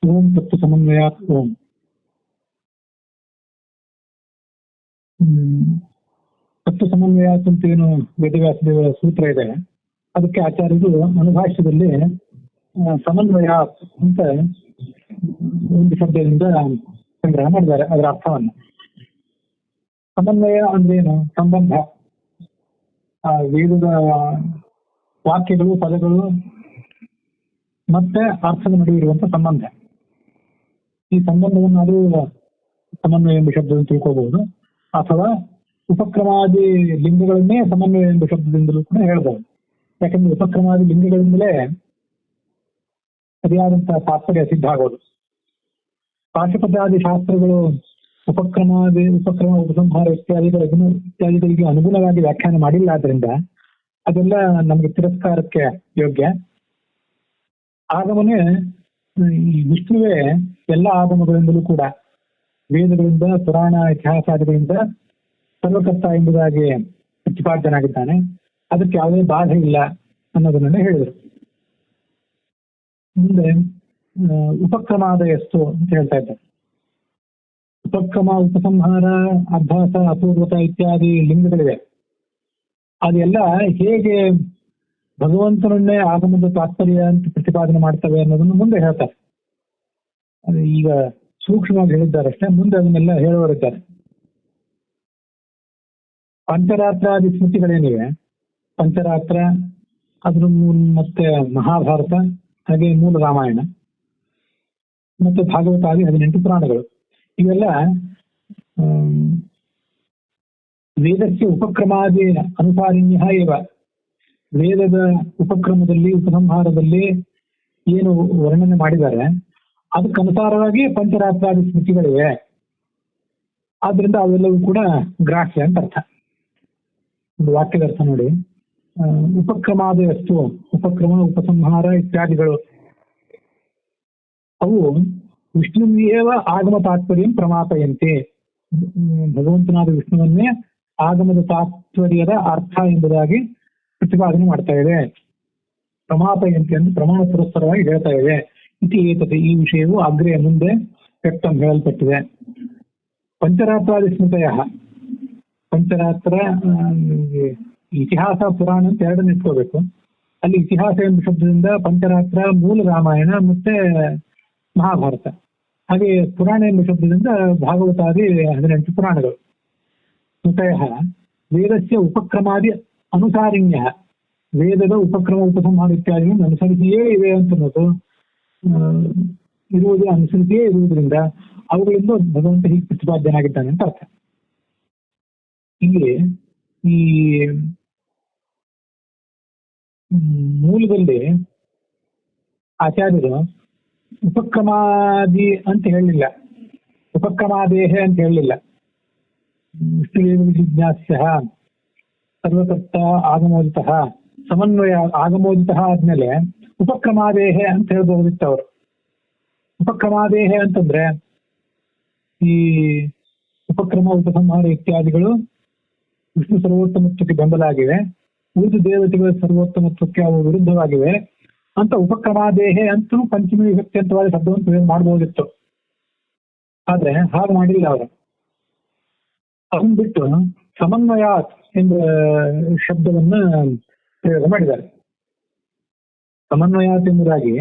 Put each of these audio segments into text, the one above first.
ಓಂ ತತ್ವ ಸಮನ್ವಯಾತ್ ಓಂ. ತತ್ವ ಸಮನ್ವಯಾತ್ ಅಂತ ಏನು ವೇದವ್ಯಾಸ ದೇವರ ಸೂತ್ರ ಇದೆ, ಅದಕ್ಕೆ ಆಚಾರ್ಯರು ಅನುಭಾಷ್ಯದಲ್ಲಿ ಸಮನ್ವಯ ಅಂತ ಒಂದು ಶಬ್ದದಿಂದ ಸಂಗ್ರಹ ಮಾಡಿದ್ದಾರೆ ಅದರ ಅರ್ಥವನ್ನು. ಸಮನ್ವಯ ಅಂದ್ರೆ ಏನು? ಸಂಬಂಧ. ವೇದದ ವಾಕ್ಯಗಳು, ಪದಗಳು ಮತ್ತೆ ಅರ್ಥದ ನಡುವೆ ಇರುವಂತ ಸಂಬಂಧ. ಈ ಸಂಬಂಧವನ್ನು ಅದು ಸಮನ್ವಯ ಎಂಬ ಶಬ್ದದಿಂದ ತಿಳ್ಕೋಬಹುದು, ಅಥವಾ ಉಪಕ್ರಮಾದಿ ಲಿಂಗಗಳನ್ನೇ ಸಮನ್ವಯ ಎಂಬ ಶಬ್ದದಿಂದಲೂ ಕೂಡ ಹೇಳ್ಬಹುದು. ಯಾಕಂದ್ರೆ ಉಪಕ್ರಮಾದಿ ಲಿಂಗಗಳಿಂದಲೇ ಸರಿಯಾದಂತಹ ತಾತ್ಪರ್ಯ ಸಿದ್ಧ ಆಗೋದು. ಪಾಶುಪದಾದಿ ಶಾಸ್ತ್ರಗಳು ಉಪಕ್ರಮ, ಉಪಸಂಹಾರ ಇತ್ಯಾದಿಗಳಿಗೆ ಅನುಗುಣವಾಗಿ ವ್ಯಾಖ್ಯಾನ ಮಾಡಿಲ್ಲ. ಆದ್ರಿಂದ ಅದೆಲ್ಲ ನಮಗೆ ತಿರಸ್ಕಾರಕ್ಕೆ ಯೋಗ್ಯ. ಆಗಮನೇ ಈ ವಿಷ್ಣುವೇ ಎಲ್ಲ ಆಗಮಗಳಿಂದಲೂ ಕೂಡ, ವೇದಗಳಿಂದ, ಪುರಾಣ ಇತಿಹಾಸಾದಿಗಳಿಂದ ಸರ್ವಕರ್ತ ಎಂಬುದಾಗಿ ಪ್ರತಿಪಾದ್ಯನಾಗಿದ್ದಾನೆ. ಅದಕ್ಕೆ ಯಾವುದೇ ಬಾಧೆ ಇಲ್ಲ ಅನ್ನೋದನ್ನೇ ಹೇಳಿದರು. ಮುಂದೆ ಉಪಕ್ರಮಾದ ಎಷ್ಟು ಅಂತ ಹೇಳ್ತಾ ಇದ್ದಾರೆ. ಉಪಕ್ರಮ, ಉಪಸಂಹಾರ, ಅಭ್ಯಾಸ, ಅಪೂರ್ವತ ಇತ್ಯಾದಿ ಲಿಂಗಗಳಿವೆ. ಅದೆಲ್ಲ ಹೇಗೆ ಭಗವಂತನನ್ನೇ ಆಗಮದ ತಾತ್ಪರ್ಯ ಅಂತ ಪ್ರತಿಪಾದನೆ ಮಾಡ್ತವೆ ಅನ್ನೋದನ್ನು ಮುಂದೆ ಹೇಳ್ತಾರೆ. ಈಗ ಸೂಕ್ಷ್ಮವಾಗಿ ಹೇಳಿದ್ದಾರಷ್ಟೇ, ಮುಂದೆ ಅದನ್ನೆಲ್ಲ ಹೇಳುವರಿದ್ದಾರೆ. ಪಂಚರಾತ್ರಾದಿ ಸ್ಮೃತಿಗಳೇನಿವೆ, ಪಂಚರಾತ್ರ, ಅದ್ರ ಮತ್ತೆ ಮಹಾಭಾರತ, ಹಾಗೆ ಮೂಲ ರಾಮಾಯಣ ಮತ್ತೆ ಭಾಗವತಾದಿ 18 ಪುರಾಣಗಳು, ಇವೆಲ್ಲ ವೇದಕ್ಕೆ ಉಪಕ್ರಮಾದಿ ಅನುಸಾರಿಣ್ಯ ಇವ. ವೇದದ ಉಪಕ್ರಮದಲ್ಲಿ, ಉಪಸಂಹಾರದಲ್ಲಿ ಏನು ವರ್ಣನೆ ಮಾಡಿದ್ದಾರೆ ಅದಕ್ಕನುಸಾರವಾಗಿ ಪಂಚರಾತ್ರಾದಿ ಸ್ಮೃತಿಗಳಿವೆ. ಆದ್ರಿಂದ ಅವೆಲ್ಲವೂ ಕೂಡ ಗ್ರಾಹ್ಯ ಅಂತ ಅರ್ಥ. ಒಂದು ವಾಕ್ಯದ ಅರ್ಥ ನೋಡಿ. ಉಪಕ್ರಮಾದ ಎಷ್ಟು, ಉಪಕ್ರಮ, ಉಪಸಂಹಾರ ಇತ್ಯಾದಿಗಳು ಅವು ವಿಷ್ಣುವೇವ ಆಗಮ ತಾತ್ಪರ್ಯ ಪ್ರಮಾಪಯಂತೆ. ಭಗವಂತನಾದ ವಿಷ್ಣುವನ್ನೇ ಆಗಮದ ತಾತ್ಪರ್ಯದ ಅರ್ಥ ಎಂಬುದಾಗಿ ಪ್ರತಿಪಾದನೆ ಮಾಡ್ತಾ ಇದೆ. ಪ್ರಮಾಪಯಂತೆ ಅಂದ್ರೆ ಪ್ರಮಾಣ ಪುರಸ್ಸರವಾಗಿ ಹೇಳ್ತಾ ಇದೆ. ಇತಿ ಏತತೆ, ಈ ವಿಷಯವು ಅಗ್ರೆ ಮುಂದೆ ವ್ಯಕ್ತಂ ಹೇಳಲ್ಪಟ್ಟಿದೆ. ಪಂಚರಾತ್ರಾದಿ ಸ್ಮೃತಯ, ಪಂಚರಾತ್ರ ಇತಿಹಾಸ, ಪುರಾಣ ಅಂತ ಎರಡನ್ನು ಇಟ್ಕೋಬೇಕು. ಅಲ್ಲಿ ಇತಿಹಾಸ ಎಂಬ ಶಬ್ದದಿಂದ ಪಂಚರಾತ್ರ ಮೂಲ ರಾಮಾಯಣ ಮತ್ತೆ ಮಹಾಭಾರತ, ಹಾಗೆ ಪುರಾಣ ಎಂಬ ಶಬ್ದದಿಂದ ಭಾಗವತಾದಿ 18 ಪುರಾಣಗಳು. ಸ್ಮೃತಯ ವೇದಸ್ಯ ಉಪಕ್ರಮಾದಿ ಅನುಸಾರಿಣ್ಯ, ವೇದದ ಉಪಕ್ರಮ, ಉಪಸಂಹಾರ ಇತ್ಯಾದಿಗಳನ್ನು ಅನುಸರಿಸಿಯೇ ಇವೆ ಅಂತನ್ನೋದು ಅನುಸರಿಸಿಯೇ ಇರುವುದರಿಂದ ಅವುಗಳಿಂದ ಭಗವಂತ ಹೀಗೆ ಪ್ರತಿಪಾದ್ಯನಾಗಿದ್ದಾನೆ ಅಂತ ಅರ್ಥ. ಇಲ್ಲಿ ಈ ಮೂಲದಲ್ಲಿ ಆಚಾರ್ಯರು ಉಪಕ್ರಮಾದಿ ಅಂತ ಹೇಳಲಿಲ್ಲ, ಉಪಕ್ರಮಾದೇಹ ಅಂತ ಹೇಳಲಿಲ್ಲ. ವಿಷ್ಣುದೇವ ಜಿಜ್ಞಾಸ್ಯ ಸರ್ವಕರ್ತ ಆಗಮೋದಿತ ಸಮನ್ವಯ ಆಗಮೋದಿತ ಆದ್ಮೇಲೆ ಉಪಕ್ರಮಾದೇಹ ಅಂತ ಹೇಳ್ಬಹುದಿತ್ತು ಅವರು. ಉಪಕ್ರಮಾದೇಹ ಅಂತಂದ್ರೆ ಈ ಉಪಕ್ರಮ, ಉಪಸಂಹಾರ ಇತ್ಯಾದಿಗಳು ವಿಷ್ಣು ಸರ್ವೋತ್ತಮತ್ವಕ್ಕೆ ಬೆಂಬಲ ಆಗಿವೆ, ಉಳಿದ ದೇವತೆಗಳ ಸರ್ವೋತ್ತಮತ್ವಕ್ಕೆ ಅವು ವಿರುದ್ಧವಾಗಿವೆ ಅಂತ ಉಪಕ್ರಮಾದೇಹೆ ಅಂತೂ ಪಂಚಮಿ ವಿಭಕ್ತಿ ಅಂತವಾದ ಶಬ್ದವನ್ನು ಪ್ರಯೋಗ ಮಾಡಬಹುದಿತ್ತು. ಆದ್ರೆ ಹಾಗೆ ಮಾಡಿಲ್ಲ ಅವರು. ಅದನ್ನು ಬಿಟ್ಟು ಸಮನ್ವಯಾತ್ ಎಂಬ ಶಬ್ದವನ್ನ ಪ್ರಯೋಗ ಮಾಡಿದ್ದಾರೆ. ಸಮನ್ವಯಾತ್ ಎಂಬುದಾಗಿ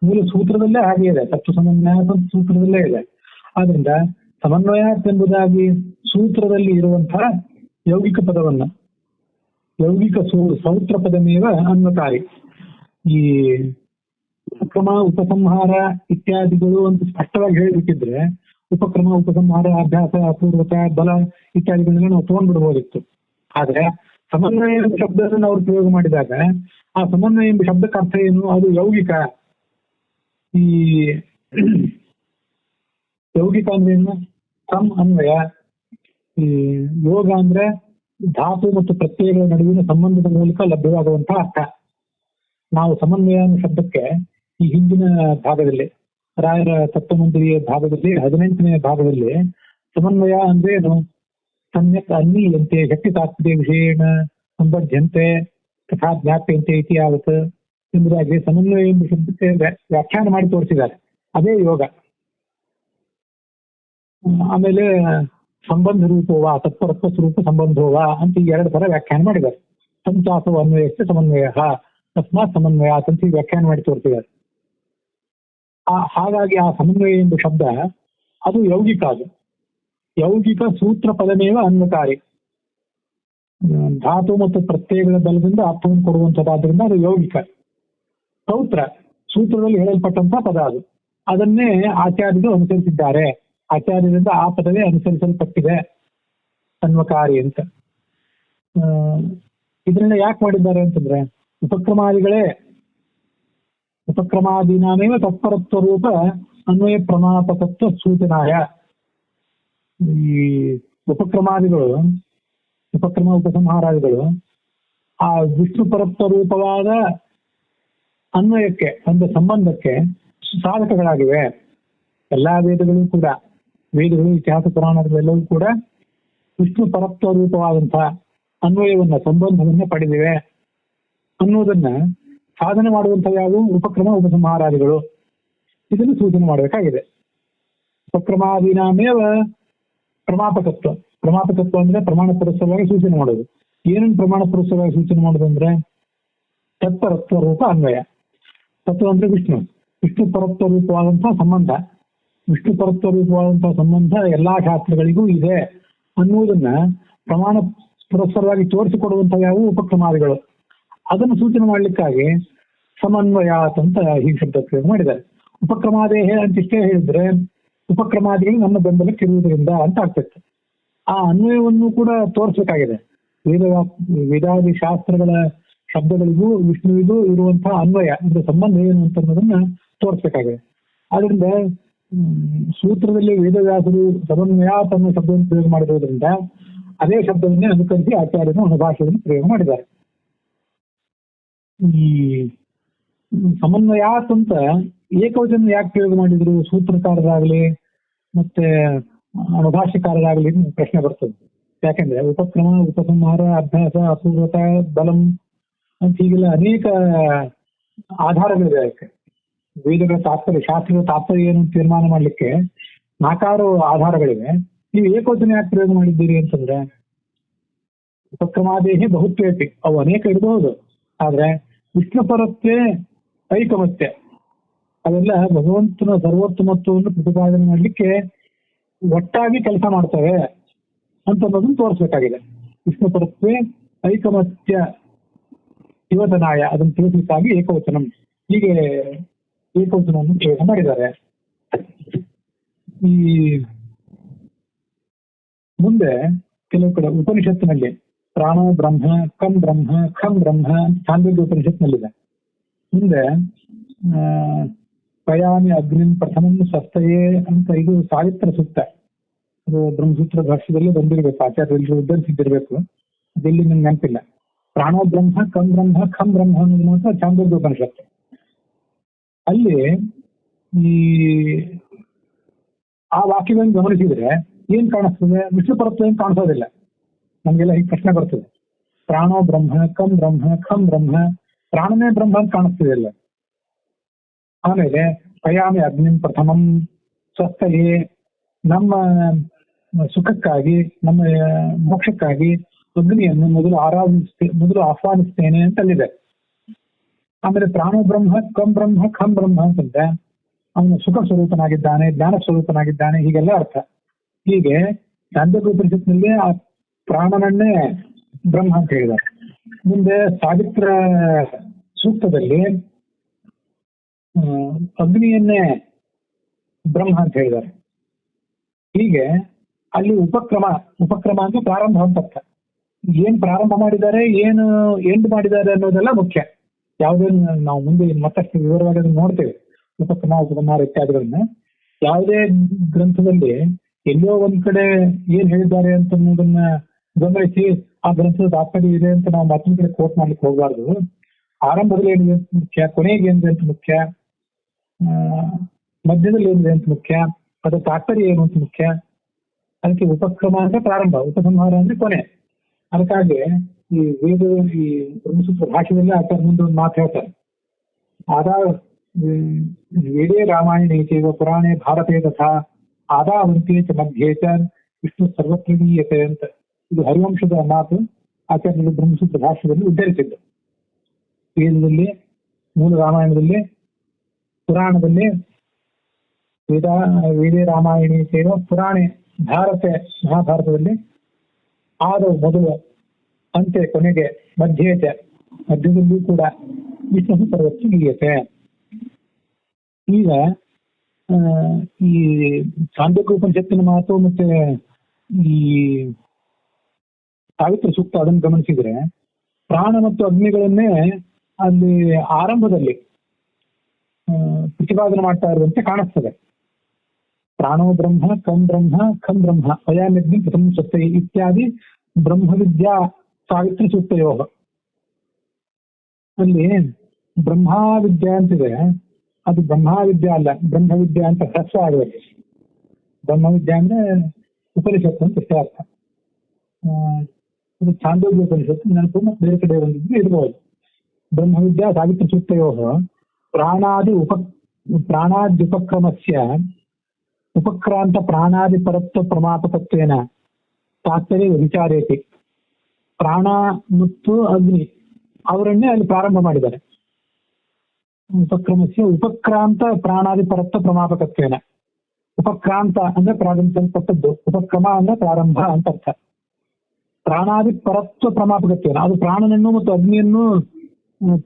ಮೂಲ ಸೂತ್ರದಲ್ಲೇ ಹಾಗೆ ಇದೆ, ತತ್ವ ಸಮನ್ವಯಾತ್ ಅಂತ ಸೂತ್ರದಲ್ಲೇ ಇದೆ. ಆದ್ರಿಂದ ಸಮನ್ವಯಾತ್ ಎಂಬುದಾಗಿ ಸೂತ್ರದಲ್ಲಿ ಇರುವಂತಹ ಯೌಗಿಕ ಪದವನ್ನ, ಯೌಗಿಕ ಸೌತ್ರ ಪದಮೇವ ಅನ್ವಕಾರಿ. ಈ ಉಪಕ್ರಮ, ಉಪಸಂಹಾರ ಇತ್ಯಾದಿಗಳು ಅಂತ ಸ್ಪಷ್ಟವಾಗಿ ಹೇಳಿಬಿಟ್ಟಿದ್ರೆ ಉಪಕ್ರಮ, ಉಪಸಂಹಾರ, ಅಭ್ಯಾಸ, ಅಪೂರ್ವತ, ಬಲ ಇತ್ಯಾದಿಗಳನ್ನ ನಾವು ತಗೊಂಡ್ಬಿಡ್ಬೋದಿತ್ತು. ಆದ್ರೆ ಸಮನ್ವಯ ಎಂಬ ಶಬ್ದವನ್ನು ಅವರು ಪ್ರಯೋಗ ಮಾಡಿದಾಗ ಆ ಸಮನ್ವಯ ಎಂಬ ಶಬ್ದಕ್ಕೆ ಅರ್ಥ ಏನು? ಅದು ಯೌಗಿಕ. ಈ ಯೌಗಿಕ ಅಂದ್ರೆ ಏನು? ಸಮ್ ಅನ್ವಯ. ಈ ಯೋಗ ಅಂದ್ರೆ ಧಾತು ಮತ್ತು ಪ್ರತ್ಯಯಗಳ ನಡುವಿನ ಸಂಬಂಧದ ಮೂಲಕ ಲಭ್ಯವಾಗುವಂತಹ ಅರ್ಥ. ನಾವು ಸಮನ್ವಯ ಅನ್ನೋ ಶಬ್ದಕ್ಕೆ ಈ ಹಿಂದಿನ ಭಾಗದಲ್ಲಿ, ರಾಯರ ತತ್ವಮಂಜರಿಯ ಭಾಗದಲ್ಲಿ 18ನೇ ಭಾಗದಲ್ಲಿ ಸಮನ್ವಯ ಅಂದ್ರೆ ಏನು? ಸಮ್ಯಕ್ ಅನ್ನೀಯಂತೆ ಶಕ್ತಿ ತಾತ್ಪರ್ಯ ವಿಷಯೇಣ ಸಂಬದ್ಧಂತೆ ತಥಾ ಜ್ಞಾಪ್ಯಂತೆ ಇತಿ ಯಾವತ್ ಎಂಬುದಾಗಿ ಸಮನ್ವಯ ಎಂಬ ಶಬ್ದಕ್ಕೆ ವ್ಯಾಖ್ಯಾನ ಮಾಡಿ ತೋರಿಸಿದ್ದಾರೆ. ಅದೇ ಯೋಗ. ಆಮೇಲೆ ಸಂಬಂಧ ರೂಪೋವ ತತ್ಪರತ್ವ ಸ್ವರೂಪ ಸಂಬಂಧೋವ ಅಂತ ಈ 2 ತರ ವ್ಯಾಖ್ಯಾನ ಮಾಡಿದ್ದಾರೆ. ಸಂಚಾಸವ ಅನ್ವಯಕ್ಕೆ ಸಮನ್ವಯ ತಸ್ಮಾತ್ ಸಮನ್ವಯ ಅಂತ ವ್ಯಾಖ್ಯಾನ ಮಾಡಿ ತೋರಿಸಿದ್ದಾರೆ. ಹಾಗಾಗಿ ಆ ಸಮನ್ವಯ ಎಂಬ ಶಬ್ದ ಅದು ಯೌಗಿಕ. ಅದು ಯೌಗಿಕ ಸೂತ್ರ ಪದಮೇವ ಅನ್ವಕಾರಿ. ಧಾತು ಮತ್ತು ಪ್ರತ್ಯಯಗಳ ಬಲದಿಂದ ಅರ್ಥವನ್ನು ಕೊಡುವಂಥದ್ದಾದ್ರಿಂದ ಅದು ಯೌಗಿಕ. ಸ್ತೋತ್ರ ಸೂತ್ರದಲ್ಲಿ ಹೇಳಲ್ಪಟ್ಟಂತಹ ಪದ ಅದು. ಅದನ್ನೇ ಆಚಾರ್ಯರು ಅನುಸರಿಸಿದ್ದಾರೆ. ಆಚಾರ್ಯರಿಂದ ಆ ಪದವೇ ಅನುಸರಿಸಲ್ಪಟ್ಟಿದೆ ಅನ್ವಕಾರಿ ಅಂತ. ಇದನ್ನ ಯಾಕೆ ಮಾಡಿದ್ದಾರೆ ಅಂತಂದ್ರೆ ಉಪಕ್ರಮಾದೀನಾಮೇವ ತತ್ಪರತ್ವ ರೂಪ ಅನ್ವಯ ಪ್ರಮಾಪಕತ್ವ ಸೂಚನಾಯ. ಈ ಉಪಕ್ರಮ ಉಪಸಂಹಾರಾದಿಗಳು ಆ ವಿಷ್ಣು ಪರತ್ವ ರೂಪವಾದ ಅನ್ವಯಕ್ಕೆ ಅಂದ್ರೆ ಸಂಬಂಧಕ್ಕೆ ಸಾಧಕಗಳಾಗಿವೆ. ಎಲ್ಲಾ ವೇದಗಳು ಇತಿಹಾಸ ಪುರಾಣಗಳೆಲ್ಲವೂ ಕೂಡ ವಿಷ್ಣು ಪರತ್ವ ರೂಪವಾದಂತಹ ಅನ್ವಯವನ್ನ ಸಂಬಂಧವನ್ನ ಪಡೆದಿವೆ ಅನ್ನೋದನ್ನ ಸಾಧನೆ ಮಾಡುವಂತಹ ಯಾವುವು ಉಪಕ್ರಮ ಉಪಸಂಹಾರಾದಿಗಳು. ಇದನ್ನು ಸೂಚನೆ ಮಾಡಬೇಕಾಗಿದೆ. ಉಪಕ್ರಮಾದೀನಾಮೇವ ಪ್ರಮಾಪಕತ್ವ ಅಂದ್ರೆ ಪ್ರಮಾಣ ಪುರಸ್ಸರವಾಗಿ ಸೂಚನೆ ಮಾಡೋದು. ಏನೇನು ಪ್ರಮಾಣ ಪುರಸ್ಸರವಾಗಿ ಸೂಚನೆ ಮಾಡೋದು ಅಂದ್ರೆ ತತ್ಪರತ್ವ ರೂಪ ಅನ್ವಯ. ತತ್ವ ಅಂದ್ರೆ ವಿಷ್ಣು ಪರತ್ವ ರೂಪವಾದಂತಹ ಸಂಬಂಧ. ವಿಷ್ಣು ಪರತ್ವ ರೂಪವಾದಂತಹ ಸಂಬಂಧ ಎಲ್ಲಾ ಶಾಸ್ತ್ರಗಳಿಗೂ ಇದೆ ಅನ್ನುವುದನ್ನ ಪ್ರಮಾಣ ಪುರಸ್ಸರವಾಗಿ ತೋರಿಸಿಕೊಡುವಂತಹ ಯಾವುವು ಉಪಕ್ರಮಾದಿಗಳು. ಅದನ್ನು ಸೂಚನೆ ಮಾಡ್ಲಿಕ್ಕಾಗಿ ಸಮನ್ವಯಾತ್ ಅಂತ ಈ ಶಬ್ದ ಪ್ರಯೋಗ ಮಾಡಿದ್ದಾರೆ. ಉಪಕ್ರಮಾದೇಹ ಅಂತಿಷ್ಟೇ ಹೇಳಿದ್ರೆ ಉಪಕ್ರಮಾದಿಗಳು ನಮ್ಮ ಬೆಂಬಲಕ್ಕಿರುವುದರಿಂದ ಅಂತ ಆಗ್ತಿತ್ತು. ಆ ಅನ್ವಯವನ್ನು ಕೂಡ ತೋರಿಸಬೇಕಾಗಿದೆ. ವೇದಾದಿ ಶಾಸ್ತ್ರಗಳ ಶಬ್ದಗಳಿಗೂ ವಿಷ್ಣುವಿಗೂ ಇರುವಂತಹ ಅನ್ವಯ ಅಂದ್ರೆ ಸಂಬಂಧ ಏನು ಅಂತ ಅನ್ನೋದನ್ನ ತೋರಿಸಬೇಕಾಗಿದೆ. ಆದ್ರಿಂದ ಸೂತ್ರದಲ್ಲಿ ವೇದವ್ಯಾಸರು ಸಮನ್ವಯಾತ್ ಅನ್ನೋ ಶಬ್ದವನ್ನು ಪ್ರಯೋಗ ಮಾಡಿರೋದ್ರಿಂದ ಅದೇ ಶಬ್ದವನ್ನೇ ಅನುಕರಿಸಿ ಆಚಾರ್ಯರು ಅನುಭಾಷೆಯನ್ನು ಪ್ರಯೋಗ ಮಾಡಿದ್ದಾರೆ. ಈ ಸಮನ್ವಯಾತ್ ಅಂತ ಏಕವಚನ ಯಾಕೆ ಪ್ರಯೋಗ ಮಾಡಿದ್ರು ಸೂತ್ರಕಾರರಾಗಲಿ ಮತ್ತೆ ಅನುಭಾಷ್ಯಕಾರರಾಗಲಿ ಪ್ರಶ್ನೆ ಬರ್ತದೆ. ಯಾಕೆಂದ್ರೆ ಉಪಕ್ರಮ ಉಪಸಂಹಾರ ಅಭ್ಯಾಸ ಅಪೂರ್ವತ ಬಲಂ ಅಂತ ಹೀಗೆಲ್ಲ ಅನೇಕ ಆಧಾರಗಳಿವೆ. ಅದಕ್ಕೆ ವೇದಗಳ ತಾತ್ಪರ್ಯ ಶಾಸ್ತ್ರದ ತಾತ್ಪರ್ಯ ಏನು ತೀರ್ಮಾನ ಮಾಡ್ಲಿಕ್ಕೆ 4 ಆಧಾರಗಳಿವೆ. ನೀವು ಏಕವಚನ ಯಾಕೆ ಪ್ರಯೋಗ ಮಾಡಿದ್ದೀರಿ ಅಂತಂದ್ರೆ ಉಪಕ್ರಮಾದೇಹಿ ಬಹುತ್ವೇಪಿ ಅವು ಅನೇಕ ಇರಬಹುದು. ಆದ್ರೆ ವಿಷ್ಣು ಪರತ್ವೇ ಐಕಮತ್ಯ ಅವೆಲ್ಲ ಭಗವಂತನ ಸರ್ವೋತ್ತಮತ್ವವನ್ನು ಪ್ರತಿಪಾದನೆ ಮಾಡ್ಲಿಕ್ಕೆ ಒಟ್ಟಾಗಿ ಕೆಲಸ ಮಾಡ್ತವೆ ಅಂತ ಅನ್ನೋದನ್ನು ತೋರಿಸ್ಬೇಕಾಗಿದೆ. ವಿಷ್ಣು ಪರತ್ವೇ ಐಕಮತ್ಯ ಯುವತನಾಯ ಅದನ್ನು ತಿಳಿಸ್ಲಿಕ್ಕಾಗಿ ಏಕವಚನಂ ಹೀಗೆ ಏಕವಚನವನ್ನು ಪ್ರಯೋಗ ಮಾಡಿದ್ದಾರೆ. ಈ ಮುಂದೆ ಕೆಲವು ಕಡೆ ಉಪನಿಷತ್ತಿನಲ್ಲಿ ಪ್ರಾಣೋ ಬ್ರಹ್ಮ ಕಂ ಬ್ರಹ್ಮ ಖಂ ಬ್ರಹ್ಮ ಛಾಂದೋಗ್ಯ ಉಪನಿಷತ್ನಲ್ಲಿದೆ. ಮುಂದೆ ಪಯಾಮಿ ಅಗ್ನಿಂ ಪ್ರಥಮಂ ಸ್ವಸ್ಥಯೇ ಅಂತ ಇದು ಸಾವಿತ್ರ ಸೂಕ್ತ. ಅದು ಬ್ರಹ್ಮಸೂತ್ರ ಭಾಷ್ಯದಲ್ಲಿ ಬಂದಿರಬೇಕು, ಆಚಾರ್ಯರು ಉದ್ಧರಿಸಿದ್ದಿರ್ಬೇಕು. ಅದೆಲ್ಲಿ ನಂಗೆ ನೆನಪಿಲ್ಲ. ಪ್ರಾಣೋ ಬ್ರಹ್ಮ ಕಂ ಬ್ರಹ್ಮ ಖಂ ಬ್ರಹ್ಮ ಅನ್ನೋದು ಮಾತ್ರ ಛಾಂದೋಗ್ಯ ಉಪನಿಷತ್ತು. ಅಲ್ಲಿ ಈ ಆ ವಾಕ್ಯಗಳನ್ನು ಗಮನಿಸಿದ್ರೆ ಏನ್ ಕಾಣಿಸ್ತದೆ? ವಿಷ್ಣು ಪರತ್ವ ಏನ್ ಕಾಣಿಸೋದಿಲ್ಲ. ನಮ್ಗೆಲ್ಲ ಈ ಪ್ರಶ್ನೆ ಬರ್ತದೆ. ಪ್ರಾಣೋ ಬ್ರಹ್ಮ ಕಂ ಬ್ರಹ್ಮ ಖಂ ಬ್ರಹ್ಮ ಪ್ರಾಣನೇ ಬ್ರಹ್ಮ ಅಂತ ಕಾಣಿಸ್ತಿದೆ ಇಲ್ಲ. ಆಮೇಲೆ ಪಯಾಮಿ ಅಗ್ನಿಂ ಪ್ರಥಮಂ ಸ್ವಸ್ಥಯೇ ನಮ್ಮ ಸುಖಕ್ಕಾಗಿ ನಮ್ಮ ಮೋಕ್ಷಕ್ಕಾಗಿ ಅಗ್ನಿಯನ್ನು ಮೊದಲು ಆಹ್ವಾನಿಸ್ತೇನೆ ಅಂತ ಅಲ್ಲಿದೆ. ಆಮೇಲೆ ಪ್ರಾಣೋ ಬ್ರಹ್ಮ ಕಂ ಬ್ರಹ್ಮ ಖಂ ಬ್ರಹ್ಮ ಅಂತಂದ್ರೆ ಅವನು ಸುಖ ಸ್ವರೂಪನಾಗಿದ್ದಾನೆ, ಜ್ಞಾನ ಸ್ವರೂಪನಾಗಿದ್ದಾನೆ, ಹೀಗೆಲ್ಲ ಅರ್ಥ. ಹೀಗೆ ಛಾಂದೋಗ್ಯ ಉಪನಿಷತ್ನಲ್ಲಿ ಆ ಪ್ರಾಣನನ್ನೇ ಬ್ರಹ್ಮ ಅಂತ ಹೇಳಿದ್ದಾರೆ. ಮುಂದೆ ಸಾವಿತ್ರ ಸೂಕ್ತದಲ್ಲಿ ಅಗ್ನಿಯನ್ನೇ ಬ್ರಹ್ಮ ಅಂತ ಹೇಳಿದ್ದಾರೆ. ಹೀಗೆ ಅಲ್ಲಿ ಉಪಕ್ರಮ ಅಂದ್ರೆ ಪ್ರಾರಂಭ ಅಂತ ಅರ್ಥ. ಏನ್ ಪ್ರಾರಂಭ ಮಾಡಿದ್ದಾರೆ, ಏನು ಎಂಡ್ ಮಾಡಿದ್ದಾರೆ ಅನ್ನೋದೆಲ್ಲ ಮುಖ್ಯ. ಯಾವುದೇನು ನಾವು ಮುಂದೆ ಮತ್ತಷ್ಟು ವಿವರವಾಗಿ ಅದನ್ನು ನೋಡ್ತೇವೆ. ಉಪಕ್ರಮ ಉಪಸಂಹಾರ ಇತ್ಯಾದಿಗಳನ್ನ ಯಾವುದೇ ಗ್ರಂಥದಲ್ಲಿ ಎಲ್ಲೋ ಒಂದ್ ಕಡೆ ಏನ್ ಹೇಳಿದ್ದಾರೆ ಅಂತ ಅನ್ನೋದನ್ನ ಗಮನಿಸಿ ಆ ಗ್ರಂಥದ ತಾತ್ಪರ್ಯ ಇದೆ ಅಂತ ನಾವು ಮತ್ತೊಂದ್ ಕಡೆ ಕೋಟ್ ಮಾಡ್ಲಿಕ್ಕೆ ಹೋಗಬಾರ್ದು. ಆರಂಭದಲ್ಲಿ ಏನಿದೆ ಅಂತ ಮುಖ್ಯ, ಕೊನೆಗೆ ಏನಿದೆ ಅಂತ ಮುಖ್ಯ, ಮಧ್ಯದಲ್ಲಿ ಏನಿದೆ ಅಂತ ಮುಖ್ಯ, ಅದರ ತಾತ್ಪರ್ಯ ಏನು ಅಂತ ಮುಖ್ಯ. ಅದಕ್ಕೆ ಉಪಕ್ರಮ ಅಂದ್ರೆ ಪ್ರಾರಂಭ, ಉಪಸಂಹಾರ ಅಂದ್ರೆ ಕೊನೆ. ಅದಕ್ಕಾಗಿ ಈ ವೇದ ಈ ಬ್ರಹ್ಮಸೂತ್ರ ಭಾಷೆದಲ್ಲೇ ಆಚಾರ್ಯ ಮುಂದೆ ಒಂದು ಮಾತು ಹೇಳ್ತಾರೆ. ಆದಾ ವೇದೇ ರಾಮಾಯಣೇ ಚೈವ ಪುರಾಣೇ ಭಾರತೇ ತಥಾ ಆದಾವಂತೆ ಚ ಮಧ್ಯೆ ಚ ವಿಷ್ಣು ಸರ್ವತ್ರ ಗೀಯತೆ ಅಂತ. ಇದು ಹರಿವಂಶದ ಮಾತು. ಆಚಾರ್ಯರು ಬ್ರಹ್ಮಸೂತ್ರ ಭಾಷೆಯಲ್ಲಿ ಉದ್ಧರಿಸಿದ್ದು. ವೇದದಲ್ಲಿ, ಮೂಲ ರಾಮಾಯಣದಲ್ಲಿ, ಪುರಾಣದಲ್ಲಿ ವೇದೇ ರಾಮಾಯಣೇ ಚೈವ ಪುರಾಣೆ ಭಾರತೆ ಮಹಾಭಾರತದಲ್ಲಿ ಆದವು ಮೊದಲು, ಅಂತೆ ಕೊನೆಗೆ, ಮಧ್ಯೆ ಮಧ್ಯದಲ್ಲೂ ಕೂಡ ವಿಷ್ಣು ಸರ್ವತ್ರ ಗೀಯತೆ. ಈಗ ಈ ಛಾಂದೋಗ್ಯ ಉಪನಿಷತ್ತಿನ ಮಾತು ಮತ್ತೆ ಈ ಸಾವಿತ್ರ ಸೂಕ್ತ ಅದನ್ನು ಗಮನಿಸಿದ್ರೆ ಪ್ರಾಣ ಮತ್ತು ಅಗ್ನಿಗಳನ್ನೇ ಅಲ್ಲಿ ಆರಂಭದಲ್ಲಿ ಪ್ರತಿಪಾದನೆ ಮಾಡ್ತಾ ಇರುವಂತೆ ಕಾಣಿಸ್ತದೆ. ಪ್ರಾಣೋ ಬ್ರಹ್ಮ ಕಂ ಬ್ರಹ್ಮ ವಯಾನಗ್ನಿ ಪ್ರಥಮ ಸತ್ಯ ಇತ್ಯಾದಿ ಬ್ರಹ್ಮವಿದ್ಯಾ ಸಾವಿತ್ರ ಸೂಕ್ತಯೋ. ಅಲ್ಲಿ ಬ್ರಹ್ಮಾವಿದ್ಯಾ ಅಂತಿದೆ, ಅದು ಬ್ರಹ್ಮಾವಿದ್ಯಾ ಅಲ್ಲ, ಬ್ರಹ್ಮವಿದ್ಯಾ ಅಂತ ಹ್ರಸ್ವ ಆಗಬೇಕು. ಬ್ರಹ್ಮವಿದ್ಯಾ ಅಂದ್ರೆ ಉಪನಿಷತ್ತು ಅಂತ ಇಷ್ಟೇ ಅರ್ಥ. ಇದು ಛಾಂದೋಗ್ಯ ಉಪನಿಷತ್ತು, ನೆನಪು ಮತ್ತೆ ಬೇರೆ ಕಡೆ ಬಂದಿದ್ದು ಇರ್ಬೋದು. ಬ್ರಹ್ಮವಿದ್ಯಾ ಸಾವಿತ್ರ ಸೂಕ್ತಯೋ ಪ್ರಾಣಾದ್ಯುಪಕ್ರಮಸ್ಯ ಉಪಕ್ರಾಂತ ಪ್ರಾಣಾದಿ ಪರತ್ವ ಪ್ರಮಾಪಕತ್ವೇನ ತಾತ್ಪರ್ಯ ವಿಚಾರೇತಿ. ಪ್ರಾಣ ಮತ್ತು ಅಗ್ನಿ ಅವರನ್ನೇ ಅಲ್ಲಿ ಪ್ರಾರಂಭ ಮಾಡಿದ್ದಾರೆ. ಉಪಕ್ರಮಸ್ಯ ಉಪಕ್ರಾಂತ ಪ್ರಾಣಾದಿ ಪರತ್ವ ಪ್ರಮಾಪಕತ್ವೇನ. ಉಪಕ್ರಾಂತ ಅಂದ್ರೆ ಪ್ರಾರಂಭಿಸಲ್ಪಟ್ಟದ್ದು, ಉಪಕ್ರಮ ಅಂದ್ರೆ ಪ್ರಾರಂಭ ಅಂತ ಅರ್ಥ. ಪ್ರಾಣಾದಿ ಪರತ್ವ ಪ್ರಮಾಪಕತ್ವೇನ, ಅದು ಪ್ರಾಣನನ್ನು ಮತ್ತು ಅಗ್ನಿಯನ್ನು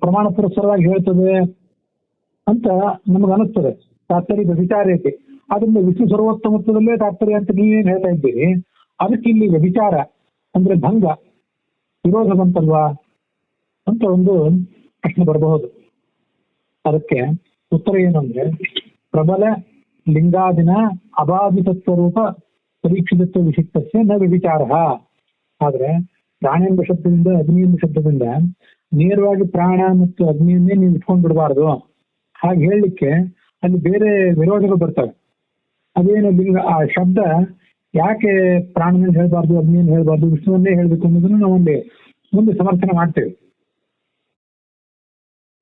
ಪ್ರಮಾಣ ಪುರಸ್ಸರವಾಗಿ ಹೇಳ್ತದೆ ಅಂತ ನಮಗೆ ಅನಿಸ್ತದೆ. ತಾತ್ಪರ್ಯ ವಿಚಾರೇತಿ. ಅದರಿಂದ ವಿಷ್ಣು ಸರ್ವೋತ್ತಮತ್ವದಲ್ಲೇ ತಾತ್ಪರ್ಯ ಅಂತ ನೀವೇನು ಹೇಳ್ತಾ ಇದ್ದೀರಿ, ಅದಕ್ಕೆ ಇಲ್ಲಿ ವಿಚಾರ ಅಂದ್ರೆ ಭಂಗ, ವಿರೋಧ ಬಂತಲ್ವಾ ಅಂತ ಒಂದು ಪ್ರಶ್ನೆ ಬರಬಹುದು. ಅದಕ್ಕೆ ಉತ್ತರ ಏನು ಅಂದ್ರೆ, ಪ್ರಬಲ ಲಿಂಗಾದಿನ ಅಬಾಧಿತತ್ವ ರೂಪ ಪರೀಕ್ಷಿತತ್ವ ವಿಷಿಕ್ತಸ್ಯ ನ ವಿಚಾರ. ಆದ್ರೆ ಪ್ರಾಣ ಎಂಬ ಶಬ್ದದಿಂದ, ಅಗ್ನಿ ಎಂಬ ಶಬ್ದದಿಂದ ನೇರವಾಗಿ ಪ್ರಾಣ ಮತ್ತು ಅಗ್ನಿಯನ್ನೇ ನೀವು ಇಟ್ಕೊಂಡ್ ಬಿಡಬಾರ್ದು. ಹಾಗೆ ಹೇಳಲಿಕ್ಕೆ ಅಲ್ಲಿ ಬೇರೆ ವಿರೋಧಗಳು ಬರ್ತವೆ. ಅದೇನು ಲಿಂಗ, ಆ ಶಬ್ದ ಯಾಕೆ ಪ್ರಾಣನ ಹೇಳ್ಬಾರ್ದು, ಅಗ್ನಿಯನ್ನು ಹೇಳ್ಬಾರ್ದು, ವಿಷ್ಣುವನ್ನೇ ಹೇಳ್ಬೇಕು ಅನ್ನೋದನ್ನು ನಾವು ಮುಂದೆ ಸಮರ್ಥನೆ ಮಾಡ್ತೇವೆ.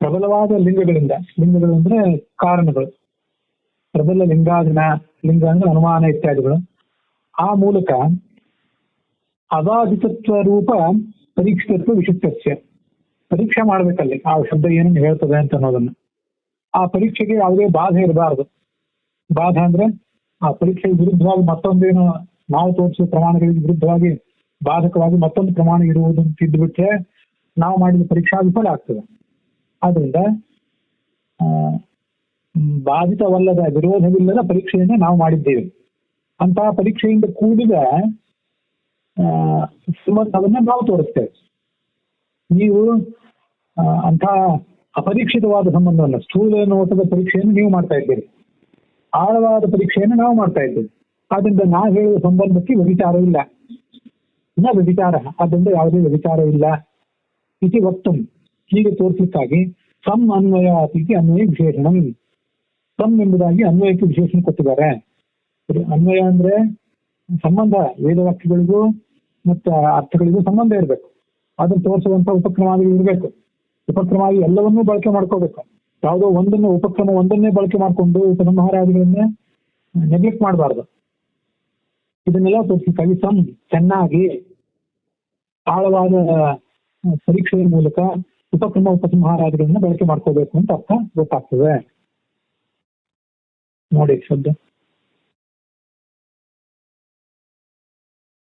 ಪ್ರಬಲವಾದ ಲಿಂಗಗಳು ಅಂದ್ರೆ ಕಾರಣಗಳು, ಪ್ರಬಲ ಲಿಂಗ ಅಂದ್ರೆ ಅನುಮಾನ ಇತ್ಯಾದಿಗಳು. ಆ ಮೂಲಕ ಅಬಾಧಿತತ್ವ ರೂಪ ಪರೀಕ್ಷಿತತ್ವ ವಿಶಿಷ್ಟಸ್ಯ, ಪರೀಕ್ಷೆ ಮಾಡ್ಬೇಕಲ್ಲಿ ಆ ಶಬ್ದ ಏನನ್ನು ಹೇಳ್ತದೆ ಅಂತ ಅನ್ನೋದನ್ನ. ಆ ಪರೀಕ್ಷೆಗೆ ಯಾವುದೇ ಬಾಧೆ ಇರಬಾರದು. ಬಾಧ ಅಂದ್ರೆ ಆ ಪರೀಕ್ಷೆಗೆ ವಿರುದ್ಧವಾಗಿ ಮತ್ತೊಂದೇನು ನಾವು ತೋರಿಸುವ ಪ್ರಮಾಣಗಳಿಗೆ ವಿರುದ್ಧವಾಗಿ ಬಾಧಕವಾಗಿ ಮತ್ತೊಂದು ಪ್ರಮಾಣ ಇರುವುದನ್ನು ತಿದ್ದುಬಿಟ್ರೆ ನಾವು ಮಾಡಿದ ಪರೀಕ್ಷಾ ವಿಫಲ ಆಗ್ತದೆ. ಆದ್ರಿಂದ ಬಾಧಿತವಲ್ಲದ, ವಿರೋಧವಿಲ್ಲದ ಪರೀಕ್ಷೆಯನ್ನೇ ನಾವು ಮಾಡಿದ್ದೇವೆ. ಅಂತಹ ಪರೀಕ್ಷೆಯಿಂದ ಕೂಡಿದ ಸಂಬಂಧವನ್ನ ನಾವು ತೋರಿಸ್ತೇವೆ. ನೀವು ಅಂತಹ ಅಪರೀಕ್ಷಿತವಾದ ಸಂಬಂಧವನ್ನ, ಸ್ಥೂಲ ನೋಟದ ಪರೀಕ್ಷೆಯನ್ನು ನೀವು ಮಾಡ್ತಾ ಇದ್ದೀರಿ, ಆಳವಾದ ಪರೀಕ್ಷೆಯನ್ನು ನಾವು ಮಾಡ್ತಾ ಇದ್ದೇವೆ. ಆದ್ರಿಂದ ನಾವು ಹೇಳುವ ಸಂಬಂಧಕ್ಕೆ ವ್ಯಭಿಚಾರ ಇಲ್ಲ, ನ ವ್ಯಭಿಚಾರ, ಆದ್ದರಿಂದ ಯಾವುದೇ ವ್ಯಭಿಚಾರ ಇಲ್ಲ. ಇತಿ ವಕ್ತುಂ, ಹೀಗೆ ತೋರಿಸಲಿಕ್ಕಾಗಿ ಸಮ್ ಅನ್ವಯ ಅತಿಥಿ ಅನ್ವಯ ವಿಶೇಷಣ. ಸಮ್ ಎಂಬುದಾಗಿ ಅನ್ವಯಕ್ಕೆ ವಿಶೇಷಣ ಕೊಟ್ಟಿದ್ದಾರೆ. ಅನ್ವಯ ಅಂದ್ರೆ ಸಂಬಂಧ, ವೇದವಾಕ್ಯಗಳಿಗೂ ಮತ್ತು ಅರ್ಥಗಳಿಗೂ ಸಂಬಂಧ ಇರಬೇಕು. ಅದನ್ನು ತೋರಿಸುವಂತ ಉಪಕ್ರಮಾದಿ ಇರಬೇಕು. ಉಪಕ್ರಮಾದಿ ಎಲ್ಲವನ್ನೂ ಬಳಕೆ ಮಾಡ್ಕೋಬೇಕು. ಯಾವುದೋ ಒಂದನ್ನು ಉಪಕ್ರಮ ಒಂದನ್ನೇ ಬಳಕೆ ಮಾಡಿಕೊಂಡು ಉಪಸಂಹಾರಾದಿಗಳನ್ನೇ ನೆಗ್ಲೆಕ್ಟ್ ಮಾಡಬಾರ್ದು. ಇದನ್ನೆಲ್ಲ ತೋರಿಸಲಿಕ್ಕಾಗಿ ಸಮ್ ಚೆನ್ನಾಗಿ ಆಳವಾದ ಪರೀಕ್ಷೆಯ ಮೂಲಕ ಉಪಕ್ರಮ ಉಪಸಂಹಾರಾದಿಗಳನ್ನ ಬಳಕೆ ಮಾಡ್ಕೋಬೇಕು ಅಂತ ಅರ್ಥ ಗೊತ್ತಾಗ್ತದೆ. ನೋಡಿ ಶಬ್ದ.